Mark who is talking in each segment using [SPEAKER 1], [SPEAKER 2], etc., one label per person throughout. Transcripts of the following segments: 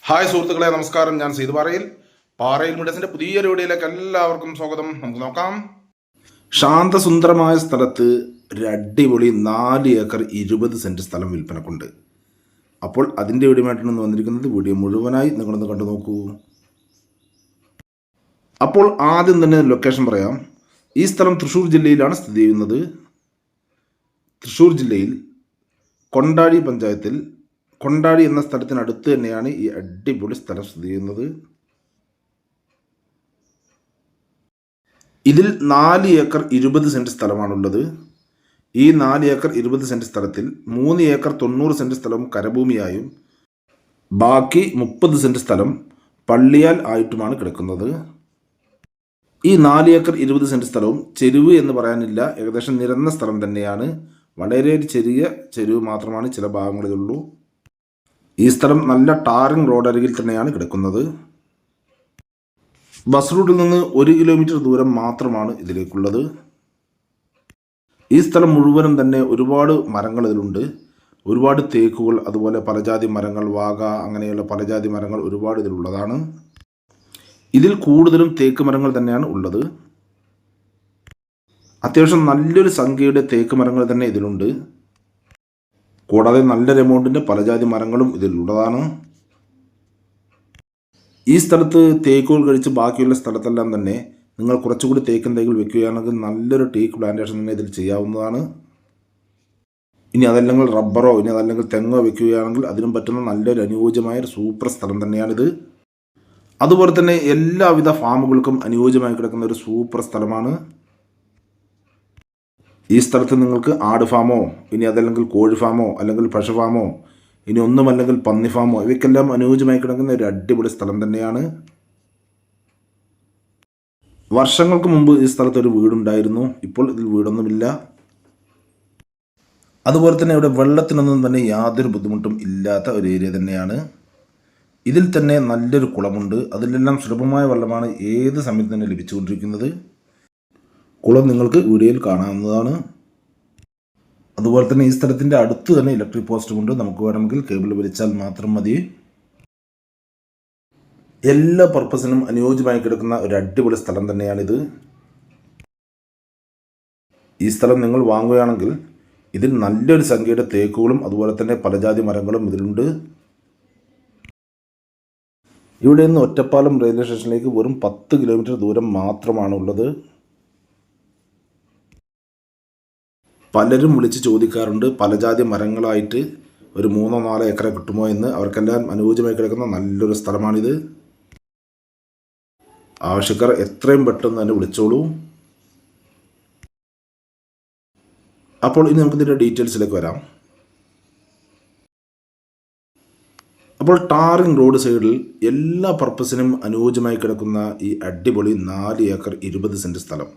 [SPEAKER 1] Hi സുഹൃത്തുക്കളെ, നമസ്കാരം. ഞാൻ സീത് പാറയിൽ മീഡിയസിന്റെ പുതിയൊരു വീഡിയോയിലേക്ക് എല്ലാവർക്കും സ്വാഗതം. നമുക്ക് നോക്കാം. ശാന്തസുന്ദരമായ സ്ഥലത്ത് ഒരു അടിപൊളി 4 ഏക്കർ 20 സെന്റ് സ്ഥലം വിൽപ്പനക്കുണ്ട്. അപ്പോൾ അതിൻ്റെ വീഡിയോമായിട്ടാണ് വന്നിരിക്കുന്നത്. വീഡിയോ മുഴുവനായി നിങ്ങളൊന്ന് കണ്ടു നോക്കൂ. അപ്പോൾ ആദ്യം തന്നെ ലൊക്കേഷൻ പറയാം. ഈ സ്ഥലം തൃശ്ശൂർ ജില്ലയിലാണ് സ്ഥിതി ചെയ്യുന്നത്. തൃശ്ശൂർ ജില്ലയിൽ കൊണ്ടാഴി പഞ്ചായത്തിൽ കൊണ്ടാഴി എന്ന സ്ഥലത്തിനടുത്ത് തന്നെയാണ് ഈ അടിപൊളി സ്ഥലം സ്ഥിതി ചെയ്യുന്നത്. ഇതിൽ 4 ഏക്കർ 20 സെന്റ് സ്ഥലമാണുള്ളത്. ഈ 4 ഏക്കർ 20 സെന്റ് സ്ഥലത്തിൽ 3 ഏക്കർ 90 സെന്റ് സ്ഥലവും കരഭൂമിയായും ബാക്കി 30 സെന്റ് സ്ഥലം പള്ളിയാൽ ആയിട്ടുമാണ് കിടക്കുന്നത്. ഈ 4 ഏക്കർ 20 സെന്റ് സ്ഥലവും ചെരുവ് എന്ന് പറയാനില്ല, ഏകദേശം നിരന്ന സ്ഥലം തന്നെയാണ്. വളരെ ചെറിയ ചെരുവ് മാത്രമാണ് ചില ഭാഗങ്ങളിലുള്ളൂ. ഈ സ്ഥലം നല്ല ടാറിംഗ് റോഡ് അരികിൽ തന്നെയാണ് കിടക്കുന്നത്. ബസ് റൂട്ടിൽ നിന്ന് 1 കിലോമീറ്റർ ദൂരം മാത്രമാണ് ഇതിലേക്കുള്ളത്. ഈ സ്ഥലം മുഴുവനും തന്നെ ഒരുപാട് മരങ്ങൾ ഇതിലുണ്ട്. ഒരുപാട് തേക്കുകൾ, അതുപോലെ പലജാതി മരങ്ങൾ, വാഗ, അങ്ങനെയുള്ള പലജാതി മരങ്ങൾ ഒരുപാട് ഇതിലുള്ളതാണ്. ഇതിൽ കൂടുതലും തേക്ക് മരങ്ങൾ തന്നെയാണ് ഉള്ളത്. അത്യാവശ്യം നല്ലൊരു സംഖ്യയുടെ തേക്ക് മരങ്ങൾ തന്നെ ഇതിലുണ്ട്. കൂടാതെ നല്ലൊരു എമൗണ്ടിൻ്റെ പലജാതി മരങ്ങളും ഇതിലുള്ളതാണ്. ഈ സ്ഥലത്ത് തേക്കുകൾ കഴിച്ച് ബാക്കിയുള്ള സ്ഥലത്തെല്ലാം തന്നെ നിങ്ങൾ കുറച്ചുകൂടി തേക്കൻ തൈകൾ വെക്കുകയാണെങ്കിൽ നല്ലൊരു ടീക്ക് പ്ലാന്റേഷൻ തന്നെ ഇതിൽ ചെയ്യാവുന്നതാണ്. ഇനി അതല്ലെങ്കിൽ റബ്ബറോ ഇനി അതല്ലെങ്കിൽ തെങ്ങോ വെക്കുകയാണെങ്കിൽ അതിനും പറ്റുന്ന നല്ലൊരു അനുയോജ്യമായ ഒരു സൂപ്പർ സ്ഥലം തന്നെയാണിത്. അതുപോലെ തന്നെ എല്ലാവിധ ഫാമുകൾക്കും അനുയോജ്യമായി കിടക്കുന്ന ഒരു സൂപ്പർ സ്ഥലമാണ്. ഈ സ്ഥലത്ത് നിങ്ങൾക്ക് ആട് ഫാമോ ഇനി അതല്ലെങ്കിൽ കോഴി ഫാമോ അല്ലെങ്കിൽ പശു ഫാമോ ഇനി ഒന്നുമല്ലെങ്കിൽ പന്നി ഫാമോ ഇവയ്ക്കെല്ലാം അനുയോജ്യമായി കിടക്കുന്ന ഒരു അടിപൊളി സ്ഥലം തന്നെയാണ്. വർഷങ്ങൾക്ക് മുമ്പ് ഈ സ്ഥലത്ത് ഒരു വീടുണ്ടായിരുന്നു. ഇപ്പോൾ ഇതിൽ വീടൊന്നുമില്ല. അതുപോലെ തന്നെ ഇവിടെ വെള്ളത്തിനൊന്നും തന്നെ യാതൊരു ബുദ്ധിമുട്ടും ഇല്ലാത്ത ഒരു ഏരിയ തന്നെയാണ്. ഇതിൽ തന്നെ നല്ലൊരു കുളമുണ്ട്. അതിലെല്ലാം സുലഭമായ വെള്ളമാണ് ഏത് സമയത്ത് തന്നെ ലഭിച്ചുകൊണ്ടിരിക്കുന്നത്. കുളം നിങ്ങൾക്ക് വീഡിയോയിൽ കാണാവുന്നതാണ്. അതുപോലെ തന്നെ ഈ സ്ഥലത്തിൻ്റെ അടുത്ത് തന്നെ ഇലക്ട്രിക് പോസ്റ്റ് കൊണ്ട് നമുക്ക് വേണമെങ്കിൽ കേബിൾ വലിച്ചാൽ മാത്രം മതി. എല്ലാ പർപ്പസിനും അനുയോജ്യമായി കിടക്കുന്ന ഒരു അടിപൊളി സ്ഥലം തന്നെയാണിത്. ഈ സ്ഥലം നിങ്ങൾ വാങ്ങുകയാണെങ്കിൽ ഇതിൽ നല്ലൊരു സംഖ്യയുടെ തേക്കുകളും അതുപോലെ തന്നെ പലജാതി മരങ്ങളും ഇതിലുണ്ട്. ഇവിടെ നിന്ന് ഒറ്റപ്പാലം റെയിൽവേ സ്റ്റേഷനിലേക്ക് വെറും 10 കിലോമീറ്റർ ദൂരം മാത്രമാണ് ഉള്ളത്. പലരും വിളിച്ച് ചോദിക്കാറുണ്ട് പലജാതി മരങ്ങളായിട്ട് ഒരു 3-4 ഏക്കർ കിട്ടുമോ എന്ന്. അവർക്കെല്ലാം അനുയോജ്യമായി കിടക്കുന്ന നല്ലൊരു സ്ഥലമാണിത്. ആവശ്യക്കാർ എത്രയും പെട്ടെന്ന് തന്നെ വിളിച്ചോളൂ. അപ്പോൾ ഇനി നമുക്കിതിൻ്റെ ഡീറ്റെയിൽസിലേക്ക് വരാം. അപ്പോൾ ടാറിംഗ് റോഡ് സൈഡിൽ എല്ലാ പർപ്പസിനും അനുയോജ്യമായി കിടക്കുന്ന ഈ അടിപൊളി 4 ഏക്കർ 20 സെന്റ് സ്ഥലം,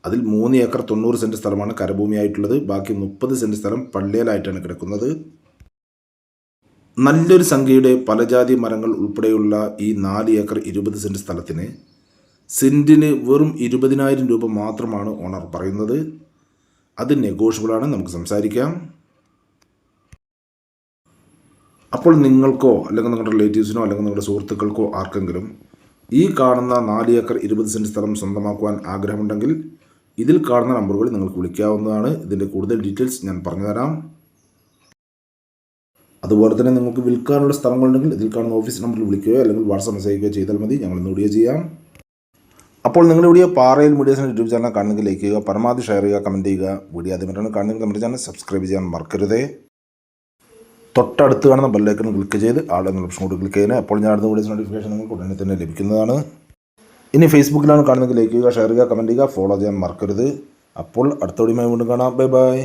[SPEAKER 1] അതിൽ 3 ഏക്കർ 90 സെന്റ് സ്ഥലമാണ് കരഭൂമിയായിട്ടുള്ളത്. ബാക്കി 30 സെന്റ് സ്ഥലം പള്ളിയിലായിട്ടാണ് കിടക്കുന്നത്. നല്ലൊരു സംഖ്യയുടെ പലജാതി മരങ്ങൾ ഉൾപ്പെടെയുള്ള ഈ 4 ഏക്കർ 20 സെന്റ് സ്ഥലത്തിന് സെന്റിന് വെറും 20,000 രൂപ മാത്രമാണ് ഓണർ പറയുന്നത്. അത് നെഗോഷ്യബിളാണ്, നമുക്ക് സംസാരിക്കാം. അപ്പോൾ നിങ്ങൾക്കോ അല്ലെങ്കിൽ നിങ്ങളുടെ റിലേറ്റീവ്സിനോ അല്ലെങ്കിൽ നിങ്ങളുടെ സുഹൃത്തുക്കൾക്കോ ആർക്കെങ്കിലും ഈ കാണുന്ന 4 ഏക്കർ 20 സെന്റ് സ്ഥലം സ്വന്തമാക്കുവാൻ ആഗ്രഹമുണ്ടെങ്കിൽ ഇതിൽ കാണുന്ന നമ്പറുകളിൽ നിങ്ങൾക്ക് വിളിക്കാവുന്നതാണ്. ഇതിൻ്റെ കൂടുതൽ ഡീറ്റെയിൽസ് ഞാൻ പറഞ്ഞുതരാം. അതുപോലെ തന്നെ നിങ്ങൾക്ക് വിൽക്കാനുള്ള സ്ഥലങ്ങളുണ്ടെങ്കിൽ ഇതിൽ കാണുന്ന ഓഫീസ് നമ്പറിൽ വിളിക്കുകയോ അല്ലെങ്കിൽ വാട്സാപ്പ് മെസ്സേജ് ചെയ്യുകയോ ചെയ്താൽ മതി. ഞങ്ങൾ ഇന്ന് വീഡിയോ ചെയ്യാം. അപ്പോൾ നിങ്ങളുടെ വീഡിയോ പാറയിൽ മീഡിയസിൻ്റെ യൂട്യൂബ് ചാനൽ കാണുന്നെങ്കിൽ ലൈക്ക് ചെയ്യുക, പരമാവധി ഷെയർ ചെയ്യുക, കമൻറ്റ് ചെയ്യുക. വീഡിയോ ആദ്യമായിട്ടാണ് കാണുന്നെങ്കിൽ നമ്മുടെ ചാനൽ സബ്സ്ക്രൈബ് ചെയ്യാൻ മറക്കരുതേ. തൊട്ടടുത്ത് കാണുന്ന ബെല്ലൈക്കൺ ക്ലിക്ക് ചെയ്ത് ആൾ എന്ന ഓപ്ഷൻ കൂടി ക്ലിക്ക് ചെയ്യുന്നത്. അപ്പോൾ ഞാൻ അടുത്ത വീഡിയോസ് നോട്ടിഫിക്കേഷൻ നിങ്ങൾക്ക് ഉടനെ തന്നെ ലഭിക്കുന്നതാണ്. ഇനി ഫേസ്ബുക്കിലാണ് കാണുന്നെങ്കിൽ ലൈക്ക് ചെയ്യുക, ഷെയർ ചെയ്യുക, കമൻറ്റ് ചെയ്യുക, ഫോളോ ചെയ്യാൻ മറക്കരുത്. അപ്പോൾ അടുത്ത വീഡിയോയുമായി വീണ്ടും കാണാം. Bye bye.